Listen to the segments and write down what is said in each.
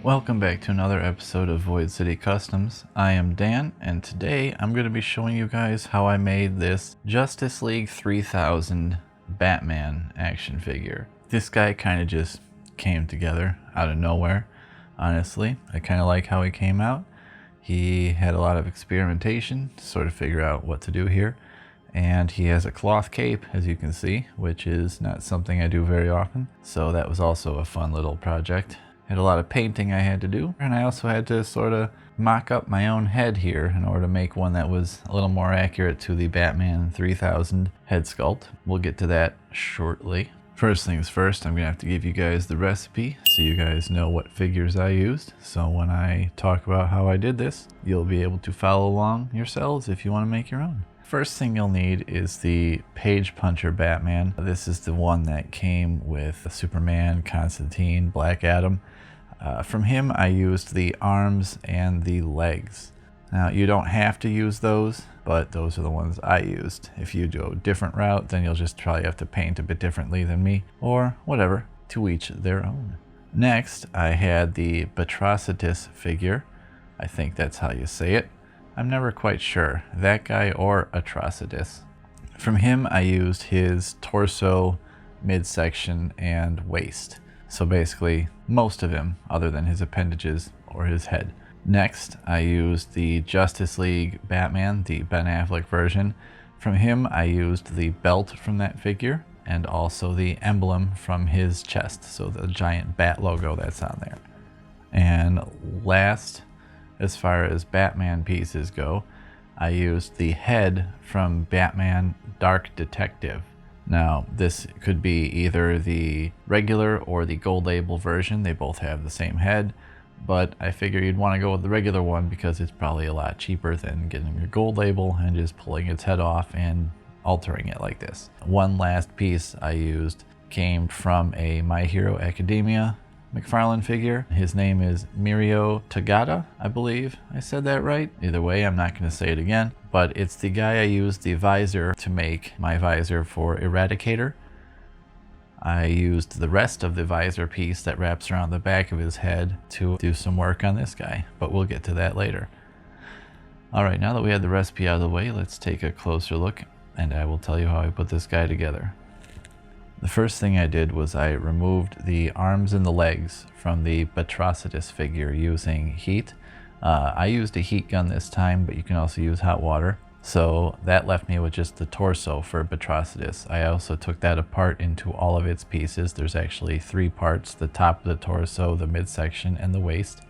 Welcome back to another episode of Void City Customs. I am Dan, and today I'm going to be showing you guys how I made this Justice League 3000 Batman action figure. This guy kind of just came together out of nowhere, honestly. I kind of like how he came out. He had a lot of experimentation to sort of figure out what to do here. And he has a cloth cape, as you can see, which is not something I do very often. So that was also a fun little project. Had a lot of painting I had to do, and I also had to sort of mock up my own head here in order to make one that was a little more accurate to the Batman 3000 head sculpt. We'll get to that shortly. First things first, I'm gonna have to give you guys the recipe so you guys know what figures I used. So when I talk about how I did this, you'll be able to follow along yourselves if you want to make your own. First thing you'll need is the Page Puncher Batman. This is the one that came with Superman, Constantine, Black Adam. From him I used the arms and the legs. Now you don't have to use those, but those are the ones I used. If you do a different route, then you'll just probably have to paint a bit differently than me, or whatever, to each their own. Next I had the Batrocitus figure. I think that's how you say it. I'm never quite sure, that guy or Atrocitus. From him I used his torso, midsection, and waist. So basically most of him other than his appendages or his head. Next I used the Justice League Batman, the Ben Affleck version. From him I used the belt from that figure and also the emblem from his chest, so the giant bat logo that's on there. And last, as far as Batman pieces go, I used the head from Batman Dark Detective. Now, this could be either the regular or the gold label version. They both have the same head, but I figure you'd want to go with the regular one because it's probably a lot cheaper than getting a gold label and just pulling its head off and altering it like this. One last piece I used came from a My Hero Academia McFarlane figure. His name is Mirio Tagata, I believe I said that right. Either way, I'm not going to say it again, but it's the guy I used the visor to make my visor for Eradicator. I used the rest of the visor piece that wraps around the back of his head to do some work on this guy, but we'll get to that later. Alright, now that we had the recipe out of the way, let's take a closer look and I will tell you how I put this guy together. The first thing I did was I removed the arms and the legs from the Batrocitus figure using heat. I used a heat gun this time, but you can also use hot water. So that left me with just the torso for Batrocitus. I also took that apart into all of its pieces. There's actually 3 parts: the top of the torso, the midsection, and the waist.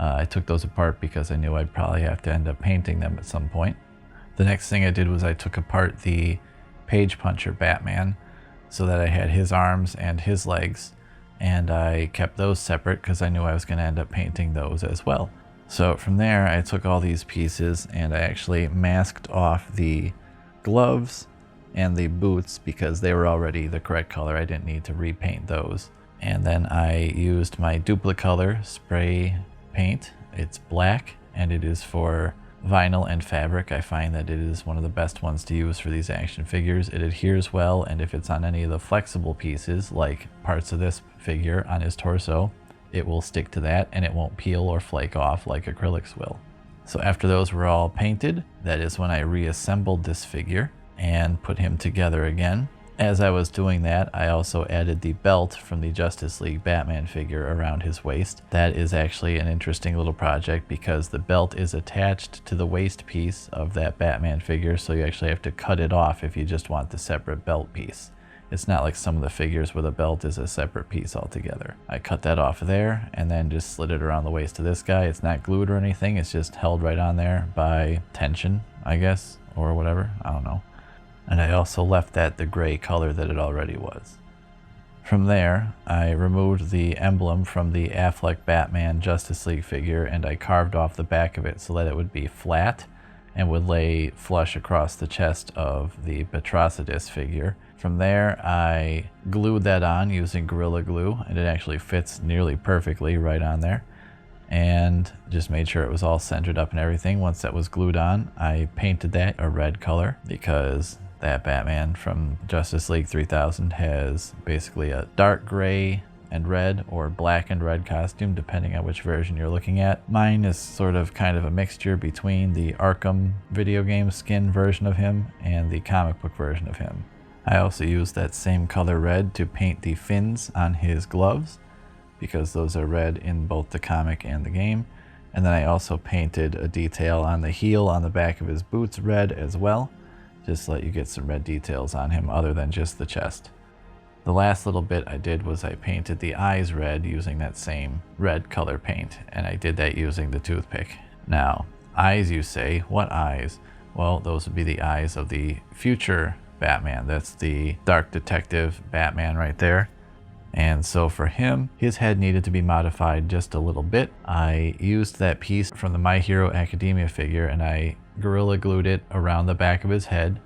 I took those apart because I knew I'd probably have to end up painting them at some point. The next thing I did was I took apart the Page Puncher Batman, so that I had his arms and his legs, and I kept those separate because I knew I was going to end up painting those as well. So from there I took all these pieces and I actually masked off the gloves and the boots because they were already the correct color. I didn't need to repaint those. And then I used my Duplicolor spray paint. It's black and it is for vinyl and fabric. I find that it is one of the best ones to use for these action figures. It adheres well, and if it's on any of the flexible pieces, like parts of this figure on his torso, it will stick to that and it won't peel or flake off like acrylics will. So after those were all painted, that is when I reassembled this figure and put him together again. As I was doing that, I also added the belt from the Justice League Batman figure around his waist. That is actually an interesting little project because the belt is attached to the waist piece of that Batman figure, so you actually have to cut it off if you just want the separate belt piece. It's not like some of the figures where the belt is a separate piece altogether. I cut that off there and then just slid it around the waist of this guy. It's not glued or anything, it's just held right on there by tension, I guess, or whatever, I don't know. And I also left that the gray color that it already was. From there, I removed the emblem from the Affleck Batman Justice League figure and I carved off the back of it so that it would be flat and would lay flush across the chest of the Batrocitus figure. From there, I glued that on using Gorilla Glue, and it actually fits nearly perfectly right on there. And just made sure it was all centered up and everything. Once that was glued on, I painted that a red color because that Batman from Justice League 3000 has basically a dark gray and red, or black and red costume, depending on which version you're looking at. Mine is sort of kind of a mixture between the Arkham video game skin version of him and the comic book version of him. I also used that same color red to paint the fins on his gloves, because those are red in both the comic and the game. And then I also painted a detail on the heel on the back of his boots red as well, just to let you get some red details on him other than just the chest. The last little bit I did was I painted the eyes red using that same red color paint, and I did that using the toothpick. Now, eyes, you say, what eyes? Well, those would be the eyes of the future Batman. That's the Dark Detective Batman right there. And so for him, his head needed to be modified just a little bit. I used that piece from the My Hero Academia figure and I Gorilla Glued it around the back of his head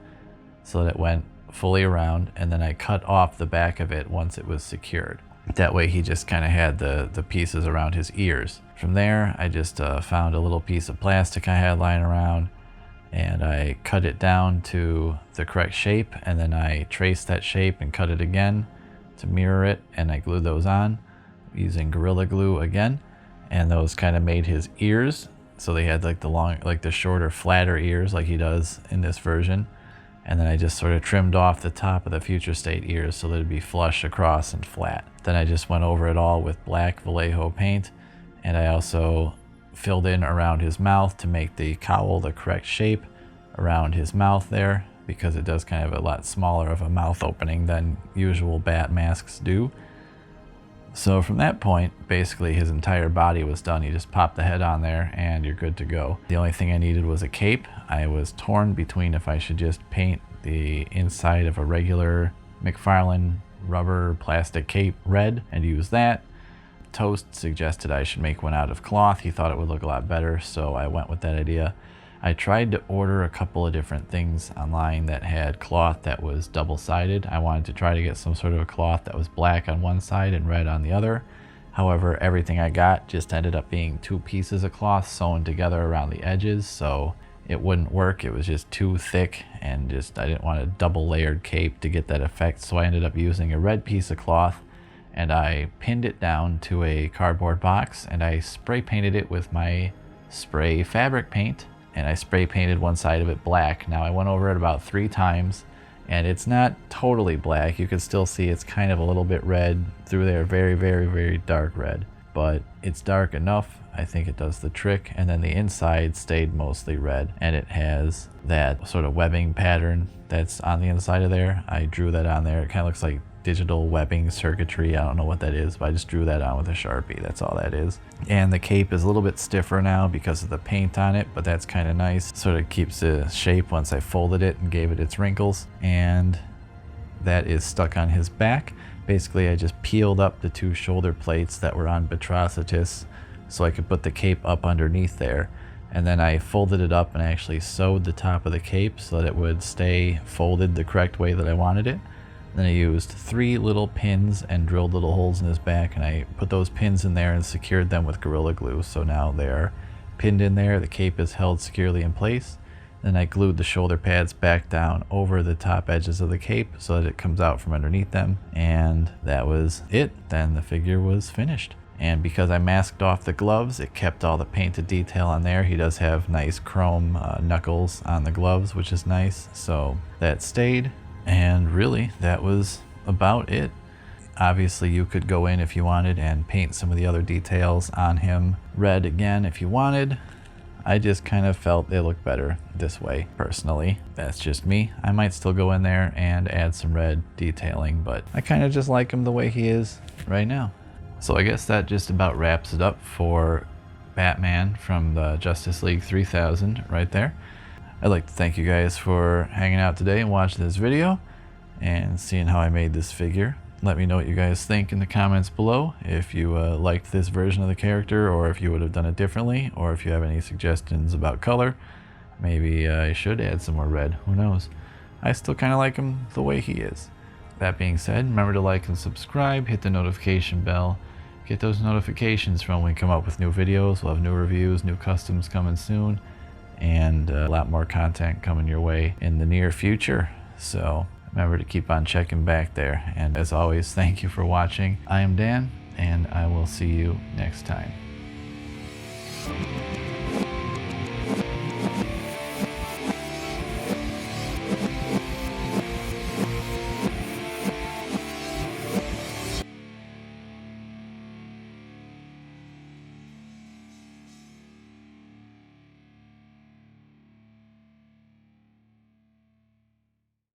so that it went fully around, and then I cut off the back of it once it was secured. That way he just kind of had the pieces around his ears. From there, I just found a little piece of plastic I had lying around, and I cut it down to the correct shape, and then I traced that shape and cut it again to mirror it, and I glued those on using Gorilla Glue again, and those kind of made his ears, so they had like the shorter, flatter ears like he does in this version. And then I just sort of trimmed off the top of the future state ears so that it'd be flush across and flat. Then I just went over it all with black Vallejo paint, and I also filled in around his mouth to make the cowl the correct shape around his mouth there, because it does kind of a lot smaller of a mouth opening than usual bat masks do. So from that point, basically his entire body was done. You just pop the head on there and you're good to go. The only thing I needed was a cape. I was torn between if I should just paint the inside of a regular McFarlane rubber plastic cape red and use that. Toast suggested I should make one out of cloth. He thought it would look a lot better, so I went with that idea. I tried to order a couple of different things online that had cloth that was double-sided. I wanted to try to get some sort of a cloth that was black on one side and red on the other. However, everything I got just ended up being two pieces of cloth sewn together around the edges, so it wouldn't work. It was just too thick, and I didn't want a double layered cape to get that effect, so I ended up using a red piece of cloth, and I pinned it down to a cardboard box, and I spray painted it with my spray fabric paint, and I spray painted one side of it black. Now I went over it about 3 times, and it's not totally black. You can still see it's kind of a little bit red through there, very, very, very dark red, but it's dark enough. I think it does the trick. And then the inside stayed mostly red, and it has that sort of webbing pattern that's on the inside of there. I drew that on there. It kind of looks like digital webbing circuitry. I don't know what that is, but I just drew that on with a Sharpie. That's all that is. And the cape is a little bit stiffer now because of the paint on it, but that's kind of nice. Sort of keeps the shape once I folded it and gave it its wrinkles. And that is stuck on his back. Basically, I just peeled up the 2 shoulder plates that were on Batrocitus so I could put the cape up underneath there. And then I folded it up and actually sewed the top of the cape so that it would stay folded the correct way that I wanted it. Then I used 3 little pins and drilled little holes in his back, and I put those pins in there and secured them with Gorilla Glue. So now they're pinned in there, the cape is held securely in place. Then I glued the shoulder pads back down over the top edges of the cape so that it comes out from underneath them, and that was it. Then the figure was finished. And because I masked off the gloves, it kept all the painted detail on there. He does have nice chrome knuckles on the gloves, which is nice, so that stayed. And really, that was about it. Obviously, you could go in if you wanted and paint some of the other details on him red again if you wanted. I just kind of felt they looked better this way, personally. That's just me. I might still go in there and add some red detailing, but I kind of just like him the way he is right now. So I guess that just about wraps it up for Batman from the Justice League 3000 right there. I'd like to thank you guys for hanging out today and watching this video and seeing how I made this figure. Let me know what you guys think in the comments below, if you liked this version of the character, or if you would have done it differently, or if you have any suggestions about color. Maybe I should add some more red, who knows. I still kind of like him the way he is. That being said, remember to like and subscribe, hit the notification bell, get those notifications from when we come up with new videos. We'll have new reviews, new customs coming soon, and a lot more content coming your way in the near future. So Remember to keep on checking back there. And as always, thank you for watching. I am Dan, and I will see you next time.